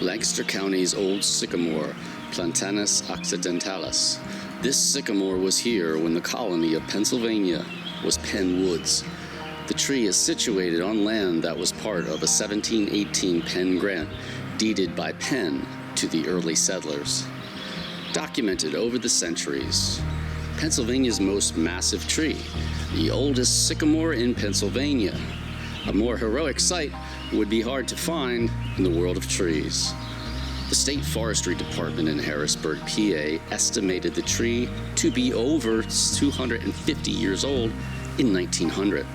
Lancaster County's old sycamore, Platanus occidentalis. This sycamore was here when the colony of Pennsylvania was Penn Woods. The tree is situated on land that was part of a 1718 Penn grant deeded by Penn to the early settlers. Documented over the centuries, Pennsylvania's most massive tree, the oldest sycamore in Pennsylvania. A more heroic sight would be hard to find in the world of trees. The State Forestry Department in Harrisburg, PA, estimated the tree to be over 250 years old in 1900.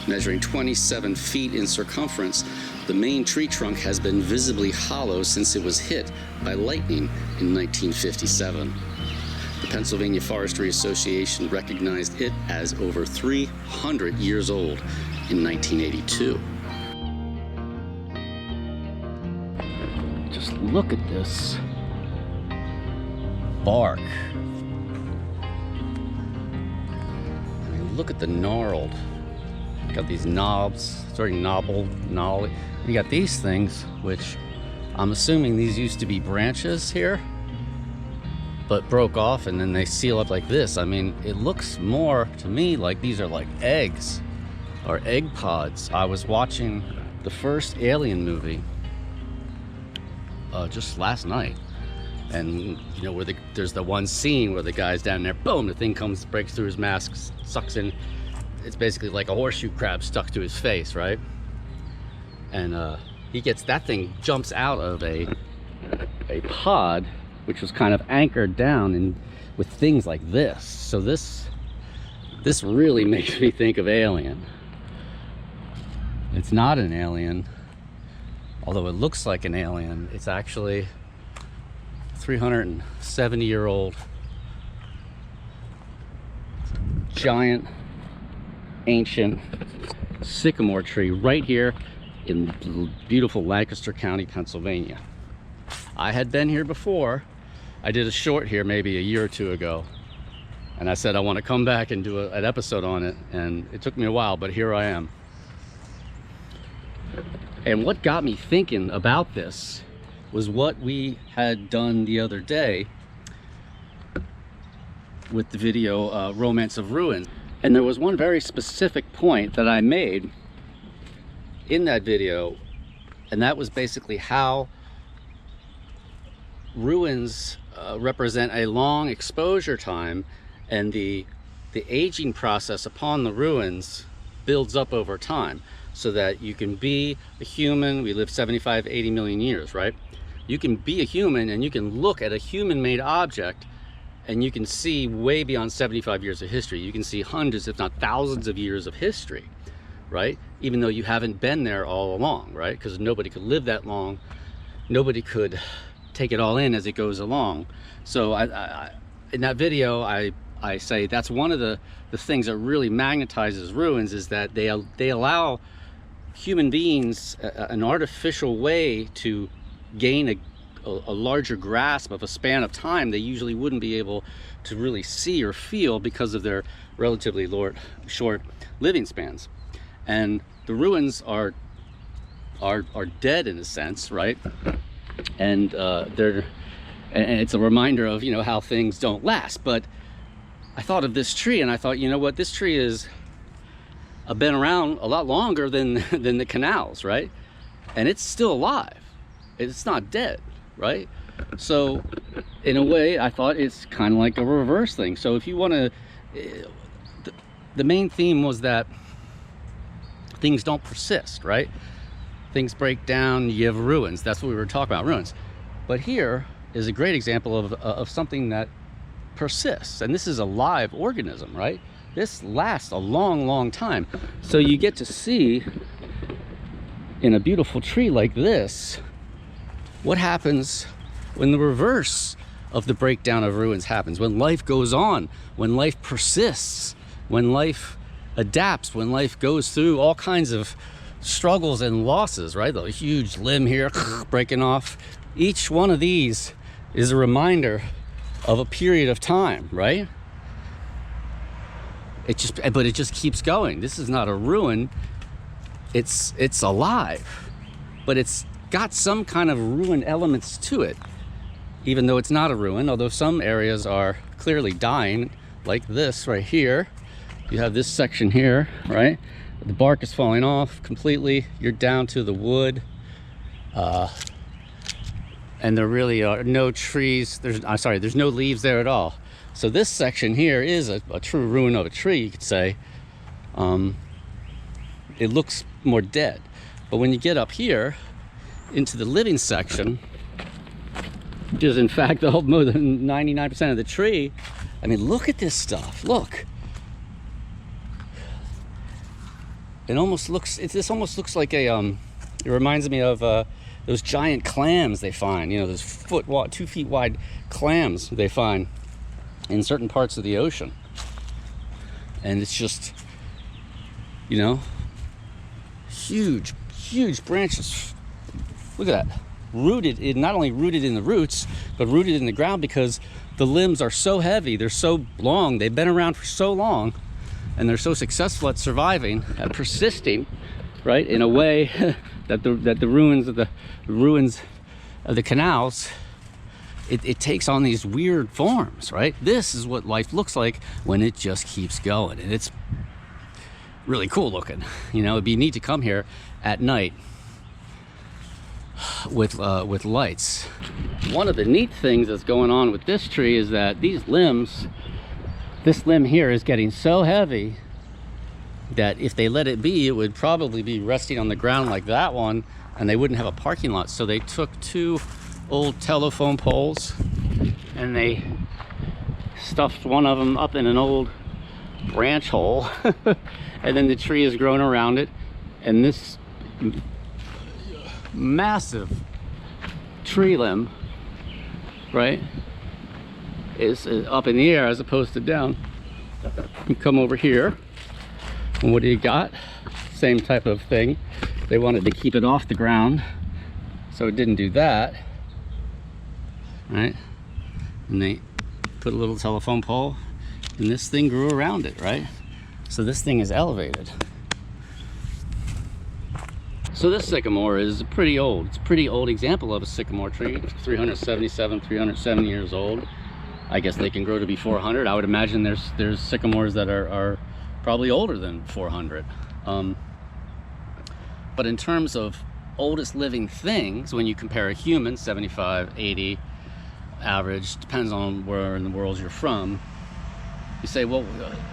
Measuring 27 feet in circumference, the main tree trunk has been visibly hollow since it was hit by lightning in 1957. The Pennsylvania Forestry Association recognized it as over 300 years old in 1982. Just look at this bark. I mean, look at the gnarled. Got these knobs, sort of gnarly. You got these things, which I'm assuming these used to be branches here, but broke off and then they seal up like this. I mean, it looks more to me like these are like eggs or egg pods. I was watching the first Alien movie just last night, and you know where there's the one scene where the guy's down there, boom, the thing comes, breaks through his mask, sucks in. It's basically like a horseshoe crab stuck to his face, right? And he gets, that thing jumps out of a pod, which was kind of anchored down and with things like this. So this really makes me think of Alien. It's not an alien, although it looks like an alien. It's actually 370-year-old giant ancient sycamore tree right here in beautiful Lancaster County, Pennsylvania. I had been here before. I did a short here maybe a year or two ago, and I said I want to come back and do an episode on it, and it took me a while, but here I am. And what got me thinking about this was what we had done the other day with the video Romance of Ruins. And there was one very specific point that I made in that video, and that was basically how ruins represent a long exposure time, and the aging process upon the ruins builds up over time, so that you can be a human. We live 75, 80 million years, right? You can be a human and you can look at a human-made object and you can see way beyond 75 years of history. You can see hundreds, if not thousands of years of history, right? Even though you haven't been there all along, right? Because nobody could live that long. Nobody could take it all in as it goes along. So in that video, I say that's one of the things that really magnetizes ruins, is that they allow human beings an artificial way to gain a larger grasp of a span of time they usually wouldn't be able to really see or feel because of their relatively short living spans. And the ruins are dead in a sense, right? And and it's a reminder of, you know, how things don't last. But I thought of this tree and I thought, you know what, this tree is been around a lot longer than the canals, right? And it's still alive. It's not dead, right? So in a way, I thought it's kind of like a reverse thing. So if you want to, the main theme was that things don't persist, right? Things break down, you have ruins. That's what we were talking about, ruins. But here is a great example of something that persists, and this is a live organism, right? This lasts a long, long time. So you get to see in a beautiful tree like this, what happens when the reverse of the breakdown of ruins happens, when life goes on, when life persists, when life adapts, when life goes through all kinds of struggles and losses, right? The huge limb here breaking off. Each one of these is a reminder of a period of time, right? But it just keeps going. This is not a ruin. It's alive, but it's got some kind of ruin elements to it, even though it's not a ruin, although some areas are clearly dying, like this right here. You have this section here, right? The bark is falling off completely. You're down to the wood. And there really are no trees. There's no leaves there at all. So this section here is a true ruin of a tree, you could say. It looks more dead. But when you get up here into the living section, which is in fact more than 99% of the tree, I mean, look at this stuff. Look. This almost looks like a, it reminds me of those giant clams they find, you know, those 2 feet wide clams they find in certain parts of the ocean. And it's just, you know, huge branches. Look at that. Not only rooted in the roots, but rooted in the ground, because the limbs are so heavy, they're so long, they've been around for so long, and they're so successful at surviving, at persisting, right, in a way that the ruins of the canals, it takes on these weird forms, right? This is what life looks like when it just keeps going, and it's really cool looking. You know, it'd be neat to come here at night with lights. One of the neat things that's going on with this tree is that these limbs, this limb here is getting so heavy that if they let it be, it would probably be resting on the ground like that one, and they wouldn't have a parking lot. So they took 2 old telephone poles and they stuffed one of them up in an old branch hole and then the tree has grown around it, and this massive tree limb, right, is up in the air as opposed to down. You come over here, and what do you got? Same type of thing. They wanted to keep it off the ground, so it didn't do that, right? And they put a little telephone pole, and this thing grew around it, right? So this thing is elevated. So this sycamore is pretty old. It's a pretty old example of a sycamore tree. It's 370 years old. I guess they can grow to be 400. I would imagine there's sycamores that are probably older than 400. But in terms of oldest living things, when you compare a human, 75, 80 average, depends on where in the world you're from, you say, well,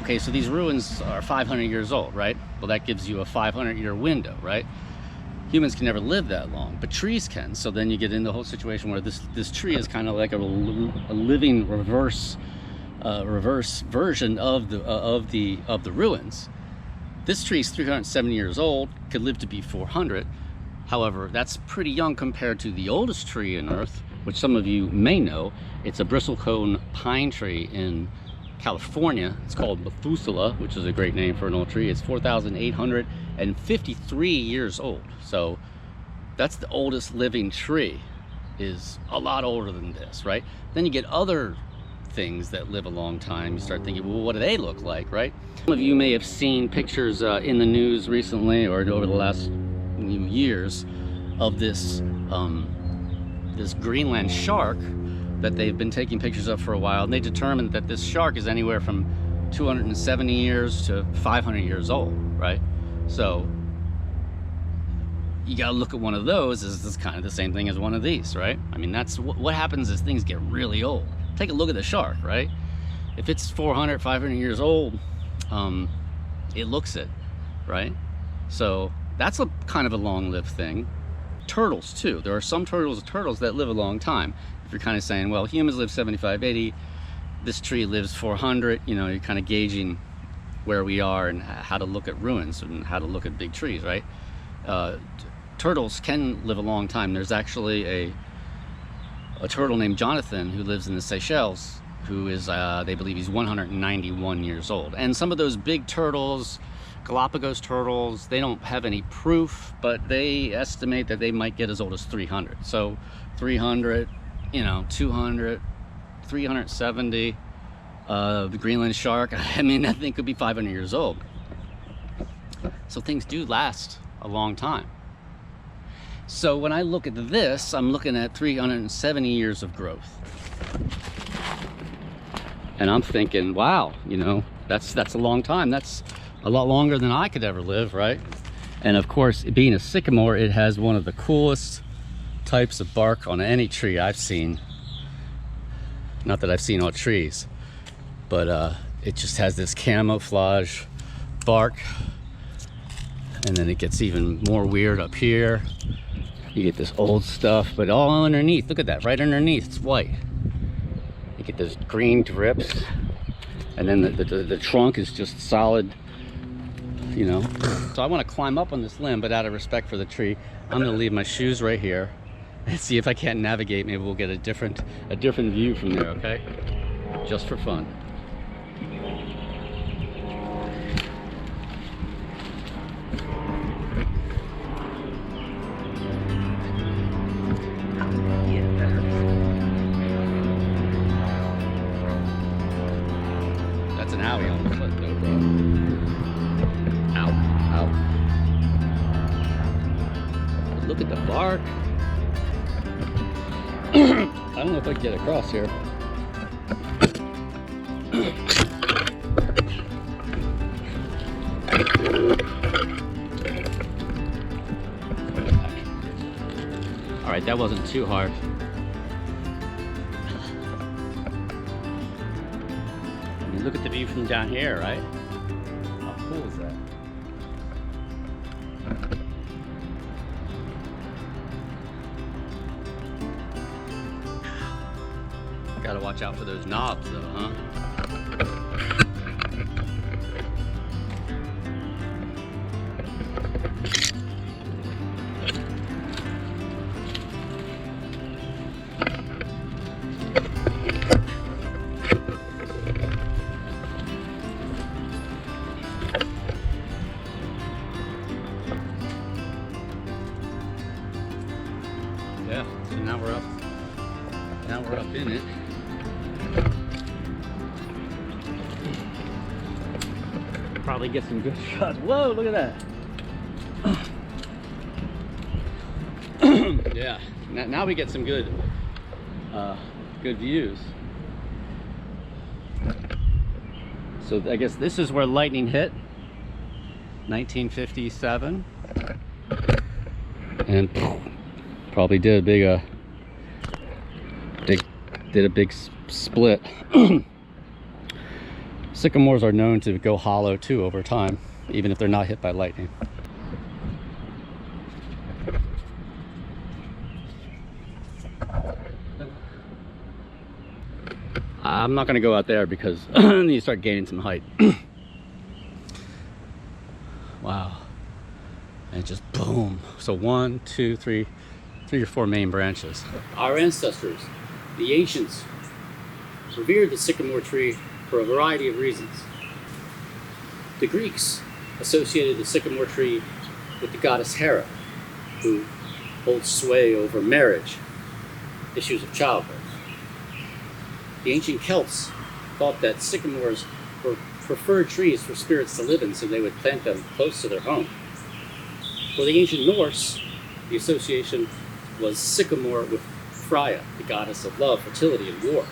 okay, so these ruins are 500 years old, right? Well, that gives you a 500-year window, right? Humans can never live that long, but trees can. So then you get in the whole situation where this tree is kind of like a living reverse version of the ruins. This tree is 370 years old, could live to be 400. However, that's pretty young compared to the oldest tree in Earth, which some of you may know. It's a bristlecone pine tree in California. It's called Methuselah, which is a great name for an old tree. It's 4,853 years old. So that's the oldest living tree, is a lot older than this, right? Then you get other things that live a long time. You start thinking, well, what do they look like, right? Some of you may have seen pictures in the news recently or over the last years of this this Greenland shark that they've been taking pictures of for a while, and they determined that this shark is anywhere from 270 years to 500 years old, right? So you gotta look at one of those as this kind of the same thing as one of these, right? I mean, that's what happens as things get really old. Take a look at the shark, right? If it's 400, 500 years old, it looks it, right? So that's a kind of a long-lived thing. Turtles too. There are some turtles that live a long time. If you're kind of saying, well, humans live 75, 80, this tree lives 400, you know, you're kind of gauging where we are and how to look at ruins and how to look at big trees, right? Turtles can live a long time. There's actually a turtle named Jonathan who lives in the Seychelles, who is, they believe he's 191 years old. And some of those big turtles, Galapagos turtles, they don't have any proof, but they estimate that they might get as old as 300. So 300, you know, 200, 370. The Greenland shark, I mean, that thing could be 500 years old. So things do last a long time. So when I look at this, I'm looking at 370 years of growth. And I'm thinking, wow, you know, that's a long time. That's a lot longer than I could ever live, right? And of course, being a sycamore, it has one of the coolest types of bark on any tree I've seen. Not that I've seen all trees, but it just has this camouflage bark. And then it gets even more weird up here. You get this old stuff, but all underneath, look at that, right underneath, it's white. You get those green drips, and then the trunk is just solid, you know. So I want to climb up on this limb, but out of respect for the tree, I'm going to leave my shoes right here and see if I can't navigate. Maybe we'll get a different view from there, okay? Just for fun. That's an owie on the foot, though, bro. Ow, ow. But look at the bark. I don't know if I can get across here. All right, that wasn't too hard. I mean, look at the view from down here, right? How cool is that? Gotta watch out for those knobs though, huh? Yeah, so now we're up in it. Probably get some good shots. Whoa, look at that. Yeah, now we get some good views. So I guess this is where lightning hit, 1957, and probably did a big split. Sycamores are known to go hollow too over time, even if they're not hit by lightning. I'm not going to go out there because then you start gaining some height. Wow. And just boom. So 1, 2, 3 or 4 main branches. Our ancestors, the ancients, revered the sycamore tree for a variety of reasons. The Greeks associated the sycamore tree with the goddess Hera, who holds sway over marriage, issues of childbirth. The ancient Celts thought that sycamores were preferred trees for spirits to live in, so they would plant them close to their home. For the ancient Norse, the association was sycamore with Freya, the goddess of love, fertility, and war.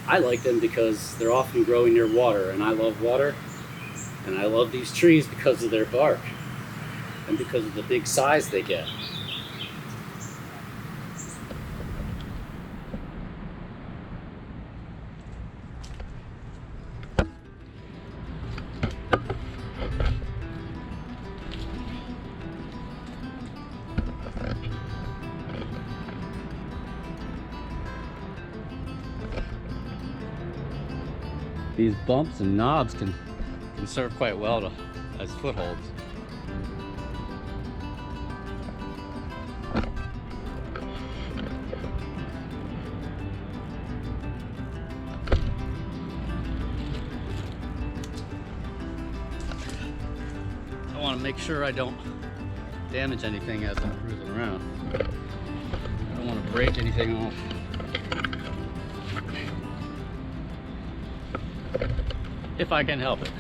I like them because they're often growing near water, and I love water, and I love these trees because of their bark and because of the big size they get. These bumps and knobs can serve quite well as footholds. I want to make sure I don't damage anything as I'm cruising around. I don't want to break anything off. If I can help it.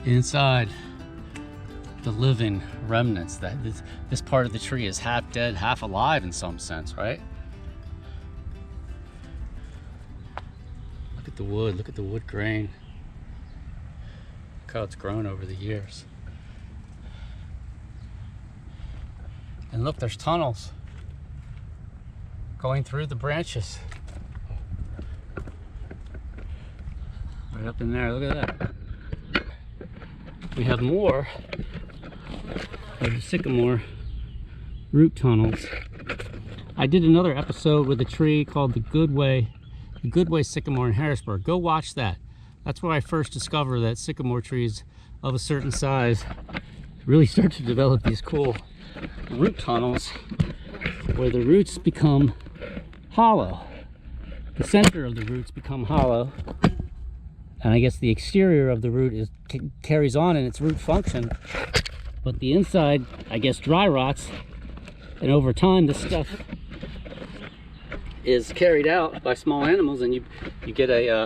inside the living remnants. That this part of the tree is half dead, half alive in some sense, right? Look at the wood, look at the wood grain. Look how it's grown over the years. And look, there's tunnels going through the branches. Right up in there, look at that. We have more of the sycamore root tunnels. I did another episode with a tree called the Goodway sycamore in Harrisburg. Go watch that. That's where I first discovered that sycamore trees of a certain size really start to develop these cool root tunnels where the roots become hollow. The center of the roots become hollow, and I guess the exterior of the root carries on in its root function, but the inside, I guess, dry rots, and over time this stuff is carried out by small animals, and you get a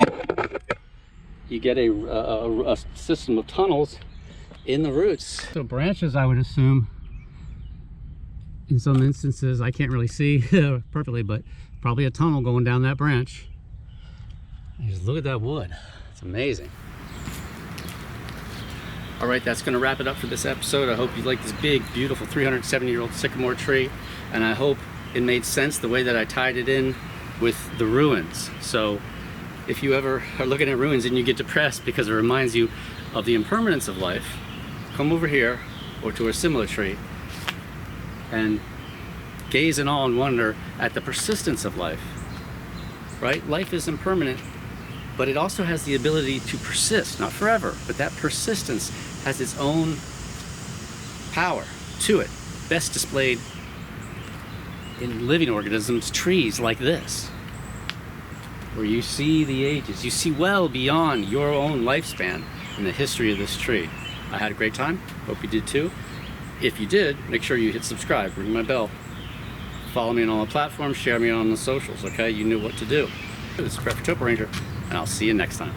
system of tunnels in the roots. So branches, I would assume, in some instances, I can't really see perfectly, but probably a tunnel going down that branch. Just look at that wood. It's amazing. All right, that's going to wrap it up for this episode. I hope you like this big, beautiful 370-year-old sycamore tree, and I hope it made sense the way that I tied it in with the ruins. So if you ever are looking at ruins and you get depressed because it reminds you of the impermanence of life, come over here or to a similar tree and gaze in awe and wonder at the persistence of life, right? Life is impermanent, but it also has the ability to persist, not forever, but that persistence has its own power to it, best displayed in living organisms, trees like this, where you see the ages, you see well beyond your own lifespan in the history of this tree. I had a great time, hope you did too. If you did, make sure you hit subscribe, ring my bell, follow me on all the platforms, share me on the socials, okay? You knew what to do. This is Brett for TopoRanger, and I'll see you next time.